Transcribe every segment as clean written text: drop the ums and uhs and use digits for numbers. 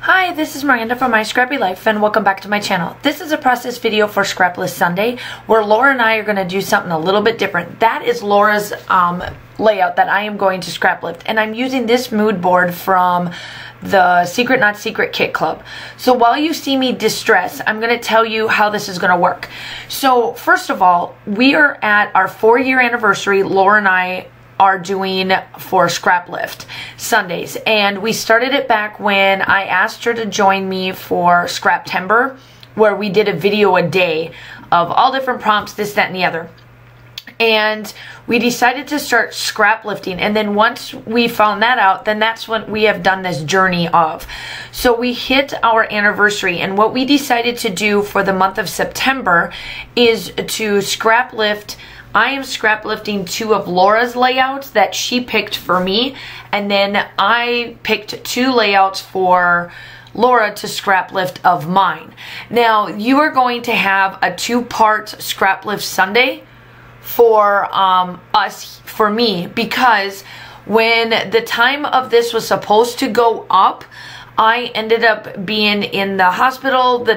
Hi, this is Miranda from My Scrappy Life and welcome back to my channel. This is a process video for Scraplist Sunday where Laura and I are going to do something a little bit different. That is Laura's layout that I am going to Scraplift, and I'm using this mood board from the Secret Not Secret Kit Club. So while you see me distress, I'm going to tell you how this is going to work. So first of all, we are at our 4-year anniversary. Laura and I are doing for Scraplift Sundays, and we started it back when I asked her to join me for Scraptember, where we did a video a day of all different prompts, this, that, and the other. And we decided to start scraplifting, and then once we found that out, then that's what we have done this journey of. So we hit our anniversary, and what we decided to do for the month of September is to scraplift. I am scraplifting 2 of Laura's layouts that she picked for me, and then I picked 2 layouts for Laura to scraplift of mine. Now, you are going to have a 2-part Scraplift Sunday for for me, because when the time of this was supposed to go up, I ended up being in the hospital the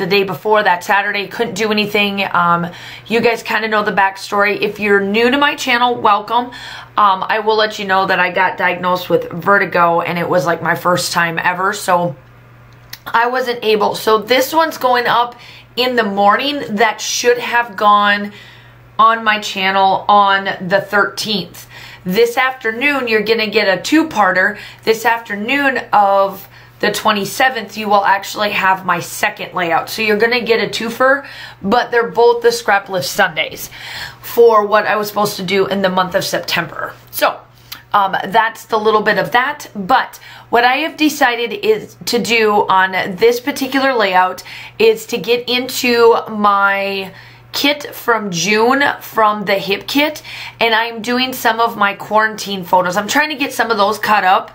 day before, that Saturday. Couldn't do anything. You guys kind of know the backstory. If you're new to my channel, welcome. I will let you know that I got diagnosed with vertigo, and it was like my first time ever, so I wasn't able. So this one's going up in the morning. That should have gone on my channel on the 13th. This afternoon, you're going to get a 2-parter. This afternoon of the 27th, you will actually have my 2nd layout. So you're going to get a 2-fer, but they're both the Scraplift Sundays for what I was supposed to do in the month of September. So that's the little bit of that. But what I have decided is to do on this particular layout is to get into my kit from June from the Hip Kit, and I'm doing some of my quarantine photos. I'm trying to get some of those cut up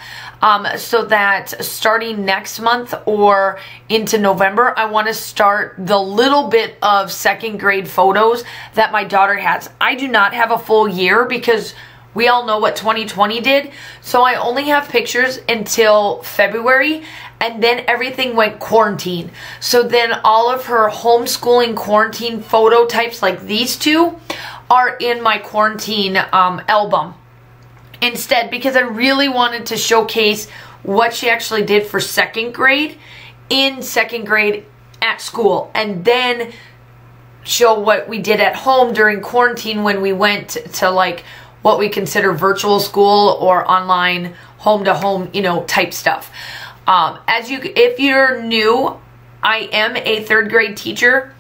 so that starting next month or into November, I want to start the little bit of 2nd grade photos that my daughter has. I do not have a full year because we all know what 2020 did, so I only have pictures until February, and then everything went quarantine. So then all of her homeschooling quarantine photo types, like these 2, are in my quarantine album instead, because I really wanted to showcase what she actually did for 2nd grade in 2nd grade at school, and then show what we did at home during quarantine when we went to like what we consider virtual school or online home-to-home, you know, type stuff. If you're new, I am a 3rd grade teacher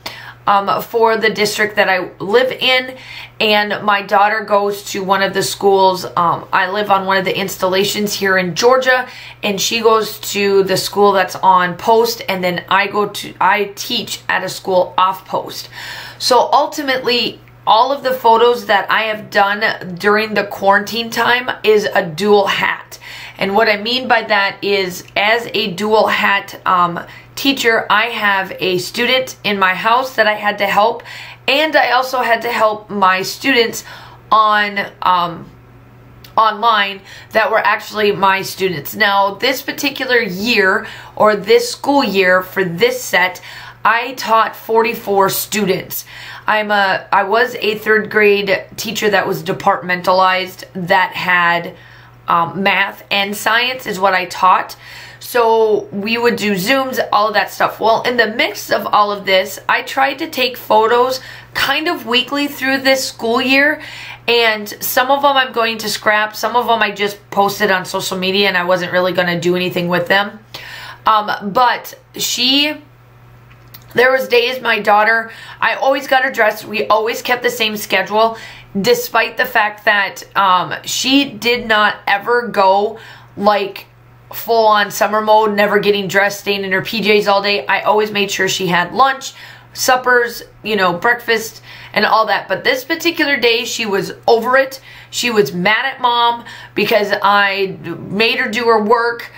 for the district that I live in, and my daughter goes to one of the schools. I live on one of the installations here in Georgia, and she goes to the school that's on post, and then I teach at a school off post. So ultimately, all of the photos that I have done during the quarantine time is a dual hat. And what I mean by that is, as a dual hat teacher, I have a student in my house that I had to help, and I also had to help my students on online that were actually my students. Now, this particular year, or this school year for this set, I taught 44 students. I was a 3rd grade teacher that was departmentalized, that had math and science is what I taught. So we would do Zooms, all of that stuff. Well, in the mix of all of this, I tried to take photos kind of weekly through this school year, and some of them I'm going to scrap, some of them I just posted on social media and I wasn't really going to do anything with them. But there was days my daughter, I always got her dressed. We always kept the same schedule, despite the fact that she did not ever go like full on summer mode, never getting dressed, staying in her PJs all day. I always made sure she had lunch, suppers, you know, breakfast, and all that. But this particular day, she was over it. She was mad at mom because I made her do her work.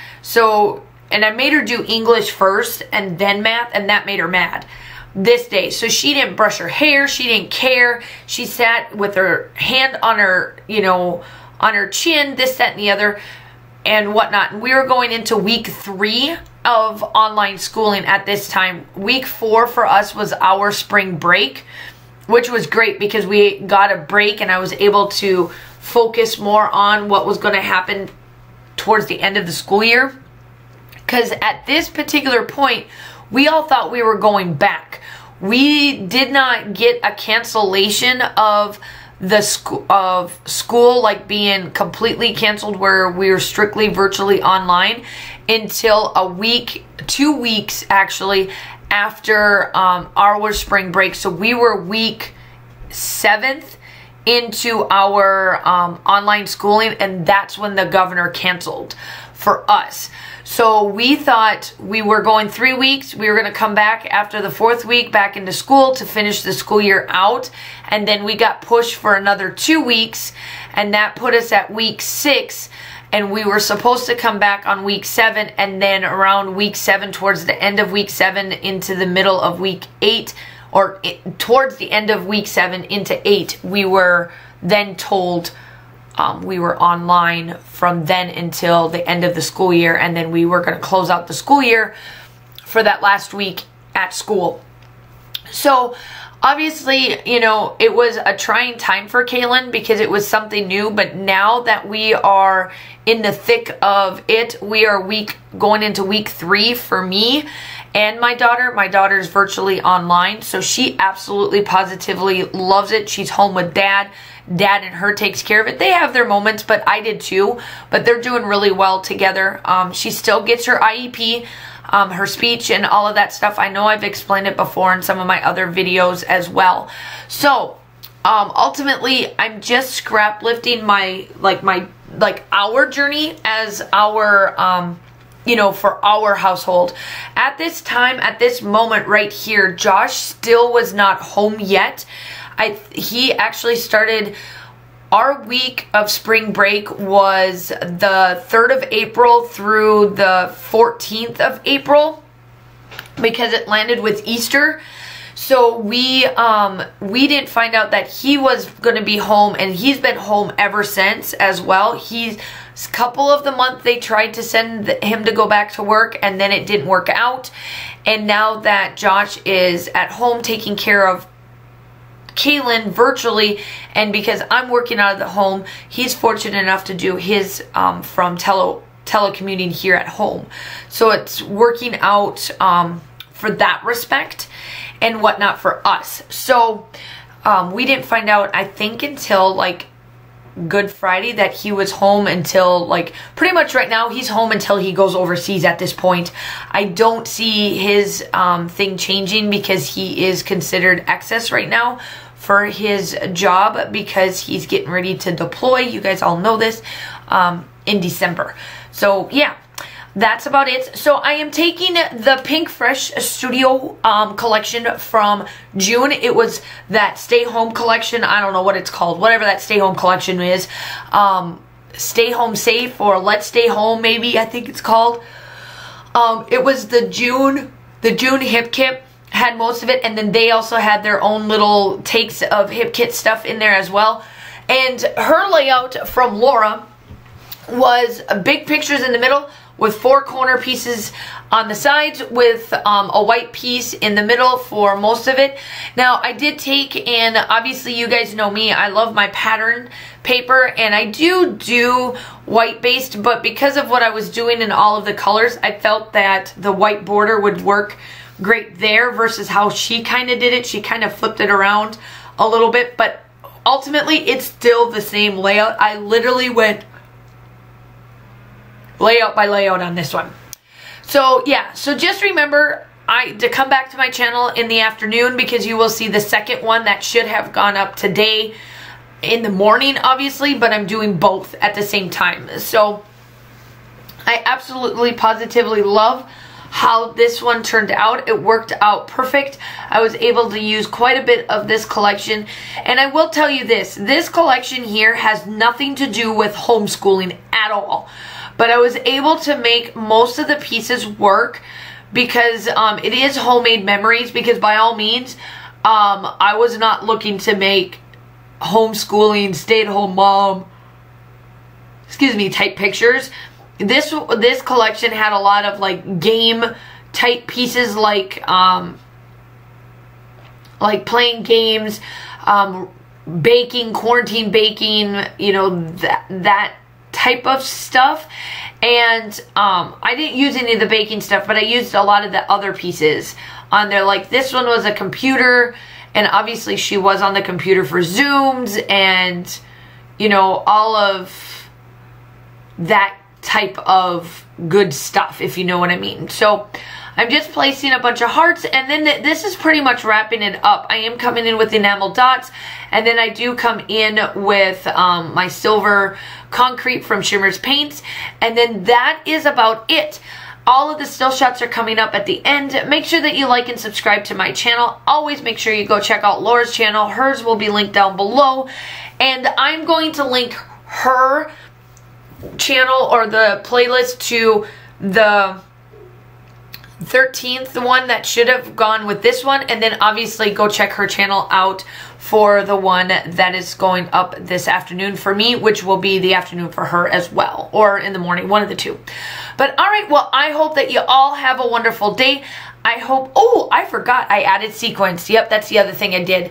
And I made her do English first and then math, and that made her mad this day. So she didn't brush her hair. She didn't care. She sat with her hand on her, you know, on her chin, this, that, and the other. and whatnot. And we were going into week 3 of online schooling at this time. Week 4 for us was our spring break, which was great because we got a break and I was able to focus more on what was going to happen towards the end of the school year. Because at this particular point, we all thought we were going back. We did not get a cancellation of the school like being completely canceled where we were strictly virtually online until a week, 2 weeks actually, after our spring break. So we were week 7th into our online schooling, and that's when the governor canceled for us. So we thought we were going 3 weeks. We were going to come back after the 4th week back into school to finish the school year out. And then we got pushed for another 2 weeks, and that put us at week 6. And we were supposed to come back on week 7, and then around week 7, towards the end of week 7 into the middle of week 8, or towards the end of week 7 into 8, we were then told we were online from then until the end of the school year, and then we were going to close out the school year for that last week at school. So obviously, you know, it was a trying time for Kaylin because it was something new, but now that we are in the thick of it, we are going into week 3 for me and my daughter. My daughter's virtually online, so she absolutely positively loves it. She's home with dad. Dad and her takes care of it. They have their moments, but I did too. But they're doing really well together. She still gets her IEP, her speech and all of that stuff. I know I've explained it before in some of my other videos as well. So ultimately, I'm just scrap lifting my our journey as our you know, for our household. At this time, at this moment right here, Josh still was not home yet. He actually started, our week of spring break was the 3rd of April through the 14th of April because it landed with Easter. So we didn't find out that he was going to be home, and he's been home ever since as well. He's a couple of the month they tried to send him to go back to work, and then it didn't work out. And now that Josh is at home taking care of Kaylin virtually, and because I'm working out of the home, he's fortunate enough to do his from telecommuting here at home. So it's working out for that respect and whatnot for us. So we didn't find out, I think, until like Good Friday that he was home until like pretty much right now he's home until he goes overseas at this point. I don't see his thing changing because he is considered excess right now for his job because he's getting ready to deploy. You guys all know this in December. So yeah, that's about it. So I am taking the Pink Fresh Studio collection from June. It was that Stay Home collection. I don't know what it's called. Whatever that Stay Home collection is. Stay Home Safe or Let's Stay Home maybe, I think it's called. It was the June hip kit. Had most of it, and then they also had their own little takes of hip kit stuff in there as well. And her layout from Laura was big pictures in the middle with 4 corner pieces on the sides with a white piece in the middle for most of it. Now I did take, and obviously you guys know me, I love my pattern paper, and I do white based, but because of what I was doing in all of the colors, I felt that the white border would work great there versus how she kind of did it. She kind of flipped it around a little bit, but ultimately it's still the same layout. I literally went layout by layout on this one. So yeah, so just remember to come back to my channel in the afternoon because you will see the second one that should have gone up today in the morning, obviously, but I'm doing both at the same time. So I absolutely positively love how this one turned out. It worked out perfect. I was able to use quite a bit of this collection, and I will tell you this collection here has nothing to do with homeschooling at all, but I was able to make most of the pieces work because it is homemade memories, because by all means I was not looking to make homeschooling, stay-at-home mom, type pictures. this collection had a lot of like game type pieces, like playing games, baking, quarantine baking, you know, that type of stuff. And I didn't use any of the baking stuff, but I used a lot of the other pieces on there. Like this one was a computer, and obviously she was on the computer for Zooms and, you know, all of that type of good stuff, if you know what I mean. So I'm just placing a bunch of hearts, and then this is pretty much wrapping it up. I am coming in with enamel dots, and then I do come in with my silver concrete from Shimmer's Paints, and then that is about it. All of the still shots are coming up at the end. Make sure that you like and subscribe to my channel. Always make sure you go check out Laura's channel. Hers will be linked down below, and I'm going to link her channel or the playlist to the 13th one that should have gone with this one, and then obviously go check her channel out for the one that is going up this afternoon for me, which will be the afternoon for her as well, or in the morning, one of the two. But all right, well, I hope that you all have a wonderful day. I hope, oh, I forgot I added sequins. Yep, that's the other thing I did.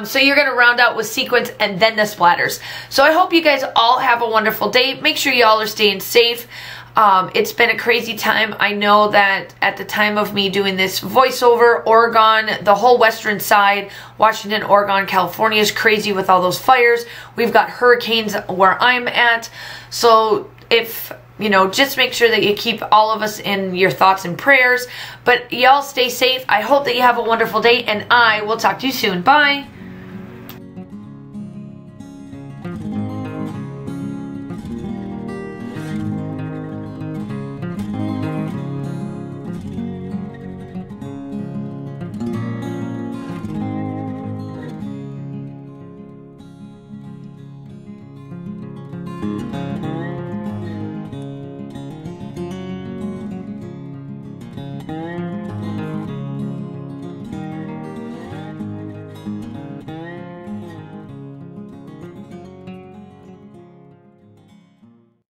So you're going to round out with sequins and then the splatters. So I hope you guys all have a wonderful day. Make sure you all are staying safe. It's been a crazy time. I know that at the time of me doing this voiceover, Oregon, the whole western side, Washington, Oregon, California is crazy with all those fires. We've got hurricanes where I'm at. So if, you know, just make sure that you keep all of us in your thoughts and prayers. But y'all stay safe. I hope that you have a wonderful day, and I will talk to you soon. Bye.